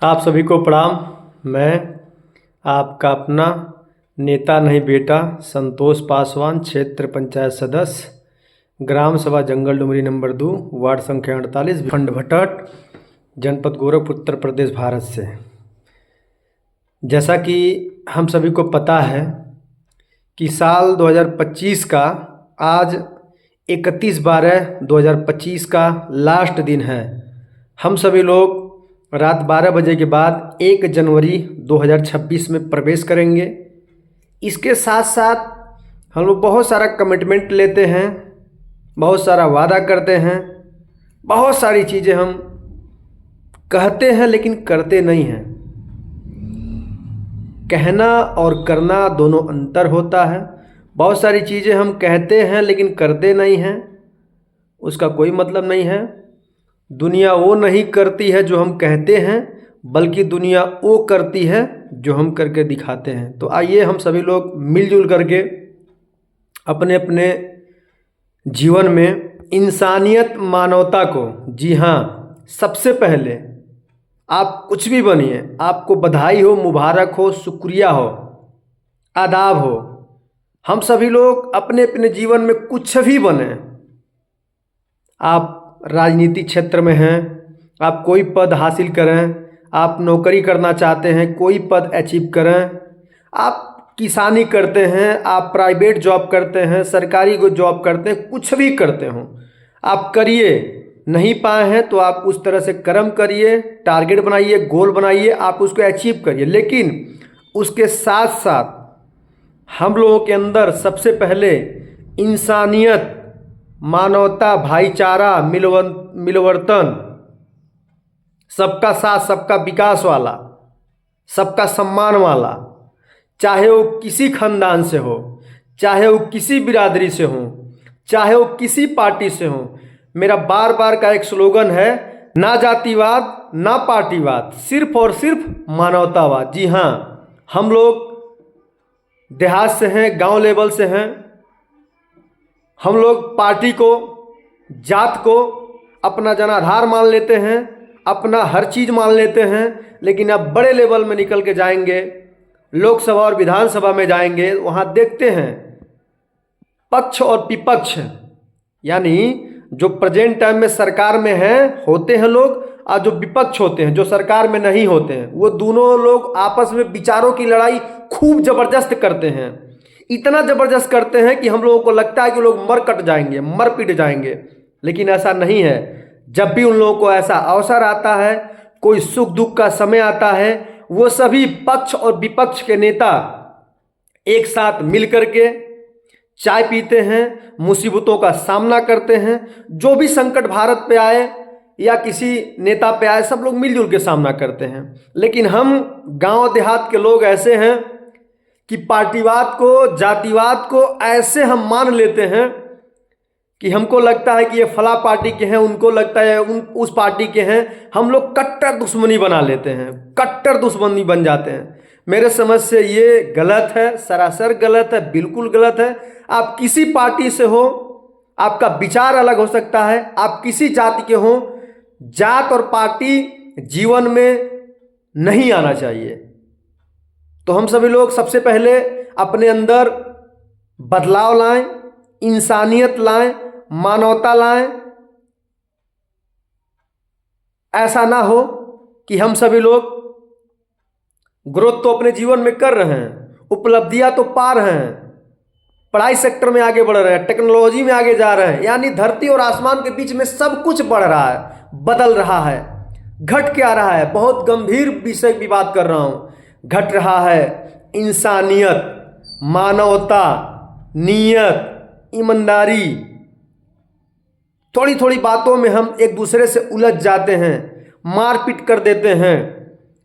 आप सभी को प्रणाम। मैं आपका अपना नेता नहीं बेटा संतोष पासवान, क्षेत्र पंचायत सदस्य, ग्राम सभा जंगल डुमरी नंबर 2, वार्ड संख्या 48, खंड भटट, जनपद गोरखपुर, उत्तर प्रदेश, भारत से। जैसा कि हम सभी को पता है कि साल 2025 का आज 31/12/2025 का लास्ट दिन है। हम सभी लोग रात 12 बजे के बाद 1 जनवरी 2026 में प्रवेश करेंगे। इसके साथ साथ हम लोग बहुत सारा कमिटमेंट लेते हैं, बहुत सारा वादा करते हैं, बहुत सारी चीज़ें हम कहते हैं लेकिन करते नहीं हैं। कहना और करना दोनों अंतर होता है। बहुत सारी चीज़ें हम कहते हैं लेकिन करते नहीं हैं, उसका कोई मतलब नहीं है। दुनिया वो नहीं करती है जो हम कहते हैं, बल्कि दुनिया वो करती है जो हम करके दिखाते हैं। तो आइए हम सभी लोग मिलजुल करके अपने अपने जीवन में इंसानियत, मानवता को, जी हाँ, सबसे पहले आप कुछ भी बनिए, आपको बधाई हो, मुबारक हो, शुक्रिया हो, आदाब हो। हम सभी लोग अपने अपने जीवन में कुछ भी बने। आप राजनीतिक क्षेत्र में हैं, आप कोई पद हासिल करें, आप नौकरी करना चाहते हैं, कोई पद अचीव करें, आप किसानी करते हैं, आप प्राइवेट जॉब करते हैं, सरकारी को जॉब करते हैं, कुछ भी करते हो, आप करिए। नहीं पाए हैं तो आप उस तरह से कर्म करिए, टारगेट बनाइए, गोल बनाइए, आप उसको अचीव करिए। लेकिन उसके साथ साथ हम लोगों के अंदर सबसे पहले इंसानियत, मानवता, भाईचारा, मिलवर्तन, सबका साथ, सबका विकास वाला, सबका सम्मान वाला, चाहे वो किसी खानदान से हो, चाहे वो किसी बिरादरी से हो, चाहे वो किसी पार्टी से हो। मेरा बार बार का एक स्लोगन है, ना जातिवाद, ना पार्टीवाद, सिर्फ और सिर्फ मानवतावाद। जी हाँ, हम लोग देहात से हैं, गांव लेवल से हैं। हम लोग पार्टी को, जात को अपना जनाधार मान लेते हैं, अपना हर चीज़ मान लेते हैं। लेकिन अब बड़े लेवल में निकल के जाएंगे, लोकसभा और विधानसभा में जाएंगे, वहाँ देखते हैं पक्ष और विपक्ष, यानी जो प्रेजेंट टाइम में सरकार में हैं होते हैं लोग, और जो विपक्ष होते हैं, जो सरकार में नहीं होते हैं, वो दोनों लोग आपस में विचारों की लड़ाई खूब जबरदस्त करते हैं। इतना ज़बरदस्त करते हैं कि हम लोगों को लगता है कि लोग मर कट जाएंगे, मर पिट जाएंगे। लेकिन ऐसा नहीं है। जब भी उन लोगों को ऐसा अवसर आता है, कोई सुख दुख का समय आता है, वो सभी पक्ष और विपक्ष के नेता एक साथ मिल करके चाय पीते हैं, मुसीबतों का सामना करते हैं। जो भी संकट भारत पे आए या किसी नेता पे आए, सब लोग मिलजुल के सामना करते हैं। लेकिन हम गांव देहात के लोग ऐसे हैं कि पार्टीवाद को, जातिवाद को ऐसे हम मान लेते हैं कि हमको लगता है कि ये फला पार्टी के हैं, उनको लगता है उस पार्टी के हैं। हम लोग कट्टर दुश्मनी बना लेते हैं, कट्टर दुश्मनी बन जाते हैं। मेरे समझ से ये गलत है, सरासर गलत है, बिल्कुल गलत है। आप किसी पार्टी से हो, आपका विचार अलग हो सकता है, आप किसी जाति के हो, जात और पार्टी जीवन में नहीं आना चाहिए। तो हम सभी लोग सबसे पहले अपने अंदर बदलाव लाएं, इंसानियत लाएं, मानवता लाएं। ऐसा ना हो कि हम सभी लोग ग्रोथ तो अपने जीवन में कर रहे हैं, उपलब्धियां तो पा रहे हैं, पढ़ाई सेक्टर में आगे बढ़ रहे हैं, टेक्नोलॉजी में आगे जा रहे हैं, यानी धरती और आसमान के बीच में सब कुछ बढ़ रहा है, बदल रहा है। घट क्या रहा है? बहुत गंभीर विषय की बात कर रहा हूं। घट रहा है इंसानियत, मानवता, नीयत, ईमानदारी। थोड़ी थोड़ी बातों में हम एक दूसरे से उलझ जाते हैं, मारपीट कर देते हैं।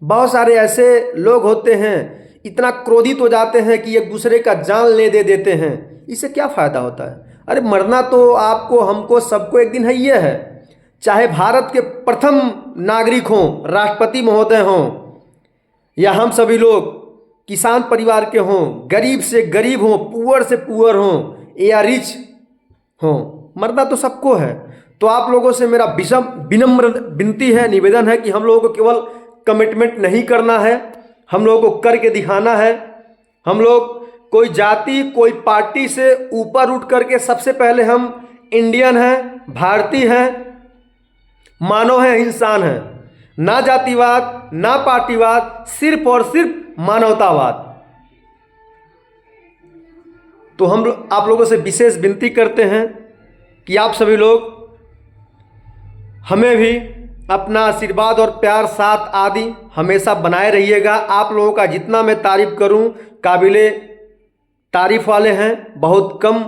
बहुत सारे ऐसे लोग होते हैं, इतना क्रोधित हो जाते हैं कि एक दूसरे का जान ले दे देते हैं। इससे क्या फ़ायदा होता है? अरे मरना तो आपको, हमको, सबको एक दिन है ही है। चाहे भारत के प्रथम नागरिक हों, राष्ट्रपति महोदय हों, या हम सभी लोग किसान परिवार के हों, गरीब से गरीब हों, पुअर से पुअर हों, या रिच हों, मरना तो सबको है। तो आप लोगों से मेरा विनम्र विनती है, निवेदन है कि हम लोगों को केवल कमिटमेंट नहीं करना है, हम लोगों को करके दिखाना है। हम लोग कोई जाति कोई पार्टी से ऊपर उठ करके सबसे पहले हम इंडियन हैं, भारतीय हैं, मानव हैं, इंसान हैं, ना जातिवाद ना पार्टीवाद, सिर्फ और सिर्फ मानवतावाद। तो हम आप लोगों से विशेष विनती करते हैं कि आप सभी लोग हमें भी अपना आशीर्वाद और प्यार साथ आदि हमेशा बनाए रहिएगा। आप लोगों का जितना मैं तारीफ़ करूं, काबिले तारीफ़ वाले हैं, बहुत कम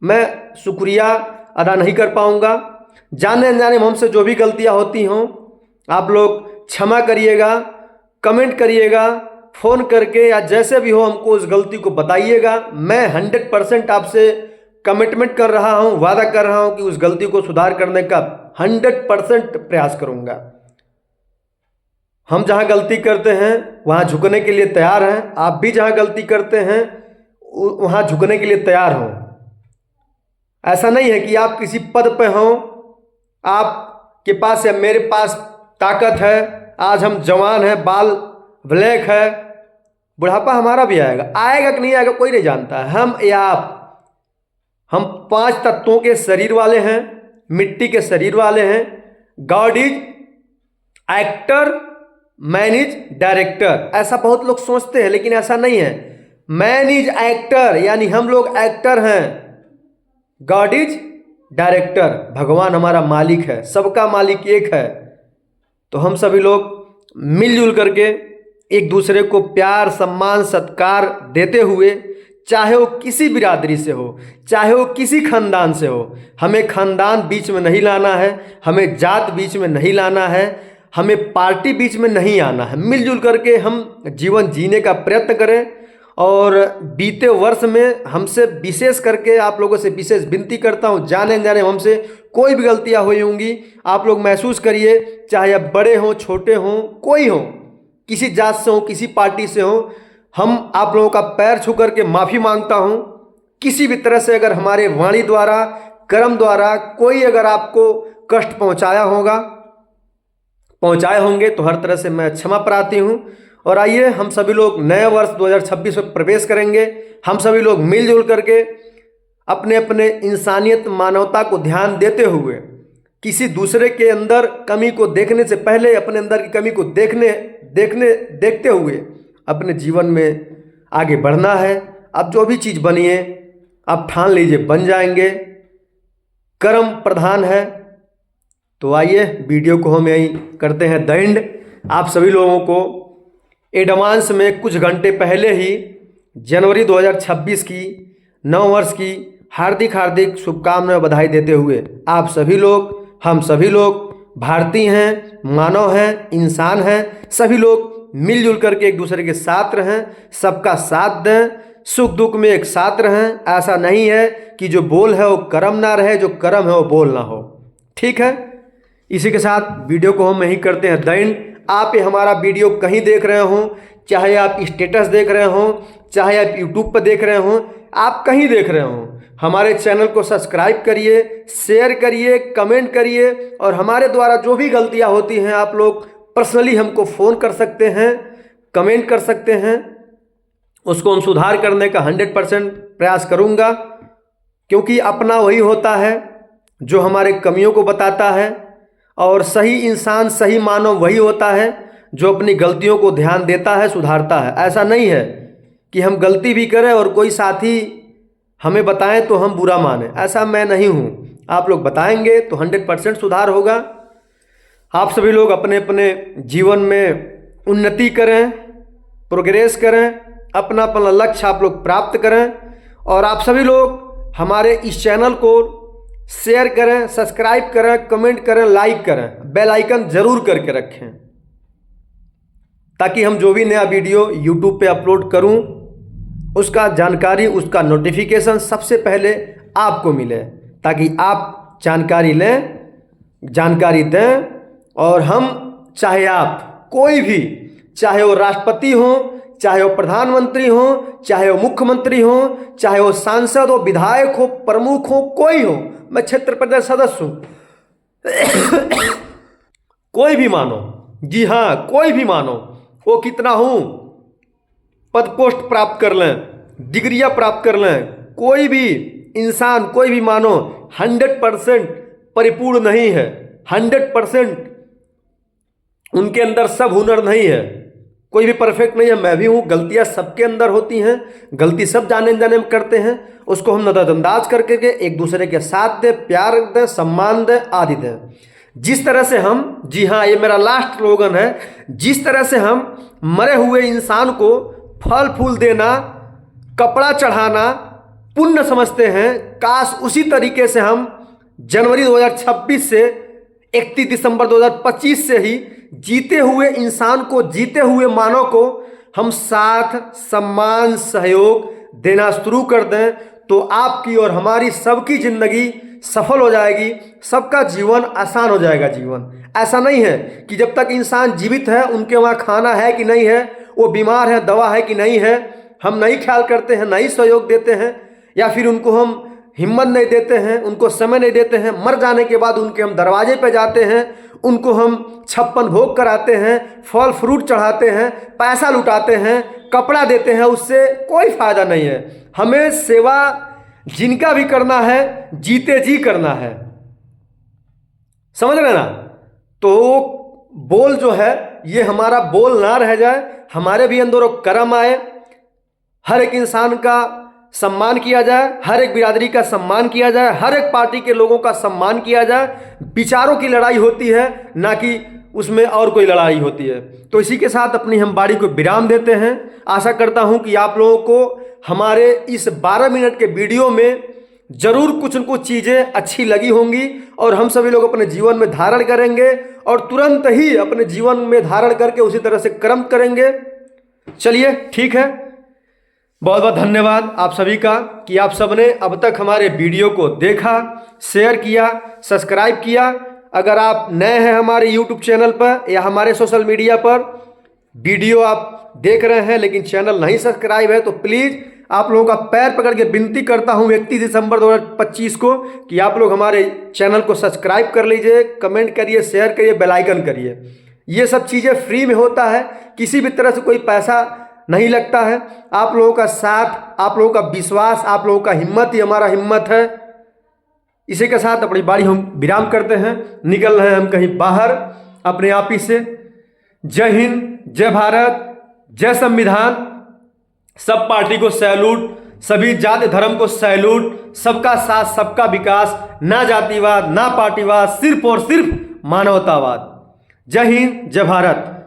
मैं शुक्रिया अदा नहीं कर पाऊंगा। जाने अनजाने में हमसे जो भी गलतियां होती हों आप लोग क्षमा करिएगा, कमेंट करिएगा, फ़ोन करके या जैसे भी हो हमको उस गलती को बताइएगा। मैं 100% आपसे कमिटमेंट कर रहा हूं, वादा कर रहा हूं कि उस गलती को सुधार करने का 100% प्रयास करूंगा। हम जहां गलती करते हैं वहां झुकने के लिए तैयार हैं, आप भी जहां गलती करते हैं वहां झुकने के लिए तैयार हों। ऐसा नहीं है कि आप किसी पद पे हों, आपके पास या मेरे पास ताकत है, आज हम जवान हैं, बाल ब्लैक है, बुढ़ापा हमारा भी आएगा, आएगा कि नहीं आएगा कोई नहीं जानता है। हम या आप, हम 5 तत्वों के शरीर वाले हैं, मिट्टी के शरीर वाले हैं। God is actor, man is director, ऐसा बहुत लोग सोचते हैं लेकिन ऐसा नहीं है। मैन इज एक्टर यानी हम लोग एक्टर हैं, गॉड इज डायरेक्टर, भगवान हमारा मालिक है, सबका मालिक एक है। तो हम सभी लोग मिलजुल करके एक दूसरे को प्यार सम्मान सत्कार देते हुए, चाहे वो किसी बिरादरी से हो, चाहे वो किसी खानदान से हो, हमें खानदान बीच में नहीं लाना है, हमें जात बीच में नहीं लाना है, हमें पार्टी बीच में नहीं आना है। मिलजुल करके हम जीवन जीने का प्रयत्न करें। और बीते वर्ष में हमसे विशेष करके आप लोगों से विशेष विनती करता हूं, जाने अनजाने हमसे कोई भी गलतियां हुई होंगी आप लोग महसूस करिए, चाहे आप बड़े हों छोटे हों, कोई हो, किसी जात से हो किसी पार्टी से हो, हम आप लोगों का पैर छू करके माफ़ी मांगता हूं। किसी भी तरह से अगर हमारे वाणी द्वारा कर्म द्वारा कोई अगर आपको कष्ट पहुंचाए होंगे तो हर तरह से मैं क्षमा प्रार्थी हूं। और आइए हम सभी लोग नए वर्ष 2026 में प्रवेश करेंगे। हम सभी लोग मिलजुल करके अपने अपने इंसानियत मानवता को ध्यान देते हुए, किसी दूसरे के अंदर कमी को देखने से पहले अपने अंदर की कमी को देखते हुए अपने जीवन में आगे बढ़ना है। अब जो भी चीज़ बनी है आप ठान लीजिए बन जाएंगे, कर्म प्रधान है। तो आइए वीडियो को हम यहीं करते हैं द एंड। आप सभी लोगों को एडवांस में कुछ घंटे पहले ही जनवरी 2026 की नव वर्ष की हार्दिक हार्दिक शुभकामनाएं बधाई देते हुए, आप सभी लोग, हम सभी लोग भारतीय हैं, मानव हैं, इंसान हैं, सभी लोग मिलजुल करके एक दूसरे के साथ रहें, सबका साथ दें, सुख दुख में एक साथ रहें। ऐसा नहीं है कि जो बोल है वो कर्म ना रहे, जो कर्म है वो बोल ना हो। ठीक है, इसी के साथ वीडियो को हम यहीं करते हैं द एंड। आप ये हमारा वीडियो कहीं देख रहे हों, चाहे आप स्टेटस देख रहे हों, चाहे आप यूट्यूब पर देख रहे हों, आप कहीं देख रहे हों, हमारे चैनल को सब्सक्राइब करिए, शेयर करिए, कमेंट करिए। और हमारे द्वारा जो भी गलतियां होती हैं आप लोग पर्सनली हमको फ़ोन कर सकते हैं, कमेंट कर सकते हैं, उसको हम सुधार करने का 100% प्रयास करूंगा। क्योंकि अपना वही होता है जो हमारे कमियों को बताता है, और सही इंसान सही मानव वही होता है जो अपनी गलतियों को ध्यान देता है, सुधारता है। ऐसा नहीं है कि हम गलती भी करें और कोई साथी हमें बताएं तो हम बुरा माने, ऐसा मैं नहीं हूँ। आप लोग बताएंगे तो 100% सुधार होगा। आप सभी लोग अपने अपने जीवन में उन्नति करें, प्रोग्रेस करें, अपना अपना लक्ष्य आप लोग प्राप्त करें। और आप सभी लोग हमारे इस चैनल को शेयर करें, सब्सक्राइब करें, कमेंट करें, लाइक करें, बेल आइकन जरूर करके रखें, ताकि हम जो भी नया वीडियो यूट्यूब पे अपलोड करूं उसका जानकारी, उसका नोटिफिकेशन सबसे पहले आपको मिले, ताकि आप जानकारी लें, जानकारी दें। और हम, चाहे आप कोई भी, चाहे वो राष्ट्रपति हो, चाहे वो प्रधानमंत्री हो, चाहे वो मुख्यमंत्री हो, चाहे वो सांसद हो, विधायक हो, प्रमुख हो, कोई हो, मैं क्षेत्र परिषद सदस्य हूं कोई भी मानो, जी हाँ, कोई भी मानो, वो कितना हूँ, पद पोस्ट प्राप्त कर लें, डिग्रियाँ प्राप्त कर लें, कोई भी इंसान, कोई भी मानो 100% परिपूर्ण नहीं है। 100% उनके अंदर सब हुनर नहीं है, कोई भी परफेक्ट नहीं है। मैं भी हूँ, गलतियाँ सबके अंदर होती हैं, गलती सब जाने जाने में करते हैं। उसको हम नजरअंदाज करके के एक दूसरे के साथ दें, प्यार दें, सम्मान दें, आदि दें। जिस तरह से हम, जी हाँ ये मेरा लास्ट स्लोगन है, जिस तरह से हम मरे हुए इंसान को फल फूल देना, कपड़ा चढ़ाना पुण्य समझते हैं, काश उसी तरीके से हम जनवरी 2026 से 31 दिसंबर 2025 से ही जीते हुए इंसान को, जीते हुए मानव को हम साथ, सम्मान, सहयोग देना शुरू कर दें, तो आपकी और हमारी सबकी जिंदगी सफल हो जाएगी, सबका जीवन आसान हो जाएगा। जीवन ऐसा नहीं है कि जब तक इंसान जीवित है उनके वहाँ खाना है कि नहीं है, वो बीमार है दवा है कि नहीं है, हम नहीं ख्याल करते हैं, नहीं सहयोग देते हैं, या फिर उनको हम हिम्मत नहीं देते हैं, उनको समय नहीं देते हैं। मर जाने के बाद उनके हम दरवाजे पे जाते हैं, उनको हम 56 भोग कराते हैं, फल फ्रूट चढ़ाते हैं, पैसा लुटाते हैं, कपड़ा देते हैं, उससे कोई फायदा नहीं है। हमें सेवा जिनका भी करना है, जीते जी करना है, समझ रहे ना। तो बोल जो है ये हमारा बोल ना रह जाए, हमारे भी अंदर कर्म आए, हर एक इंसान का सम्मान किया जाए, हर एक बिरादरी का सम्मान किया जाए, हर एक पार्टी के लोगों का सम्मान किया जाए। विचारों की लड़ाई होती है, ना कि उसमें और कोई लड़ाई होती है। तो इसी के साथ अपनी हम बारी को विराम देते हैं। आशा करता हूं कि आप लोगों को हमारे इस 12 मिनट के वीडियो में जरूर कुछ न कुछ चीज़ें अच्छी लगी होंगी, और हम सभी लोग अपने जीवन में धारण करेंगे, और तुरंत ही अपने जीवन में धारण करके उसी तरह से कर्म करेंगे। चलिए ठीक है, बहुत बहुत धन्यवाद आप सभी का कि आप सबने अब तक हमारे वीडियो को देखा, शेयर किया, सब्सक्राइब किया। अगर आप नए हैं हमारे यूट्यूब चैनल पर या हमारे सोशल मीडिया पर, वीडियो आप देख रहे हैं लेकिन चैनल नहीं सब्सक्राइब है, तो प्लीज़ आप लोगों का पैर पकड़ के विनती करता हूं 31 दिसंबर 2025 को कि आप लोग हमारे चैनल को सब्सक्राइब कर लीजिए, कमेंट करिए, शेयर करिए, बेल आइकन करिए। ये सब चीज़ें फ्री में होता है, किसी भी तरह से कोई पैसा नहीं लगता है। आप लोगों का साथ, आप लोगों का विश्वास, आप लोगों का हिम्मत ही हमारा हिम्मत है। इसी के साथ अपनी बारी हम विराम करते हैं, निकल रहे हैं हम कहीं बाहर अपने आप ही से। जय हिंद, जय भारत, जय संविधान। सब पार्टी को सैल्यूट, सभी जाति धर्म को सैल्यूट। सबका साथ, सबका विकास, ना जातिवाद, ना पार्टीवाद, सिर्फ और सिर्फ मानवतावाद। जय हिंद, जय भारत।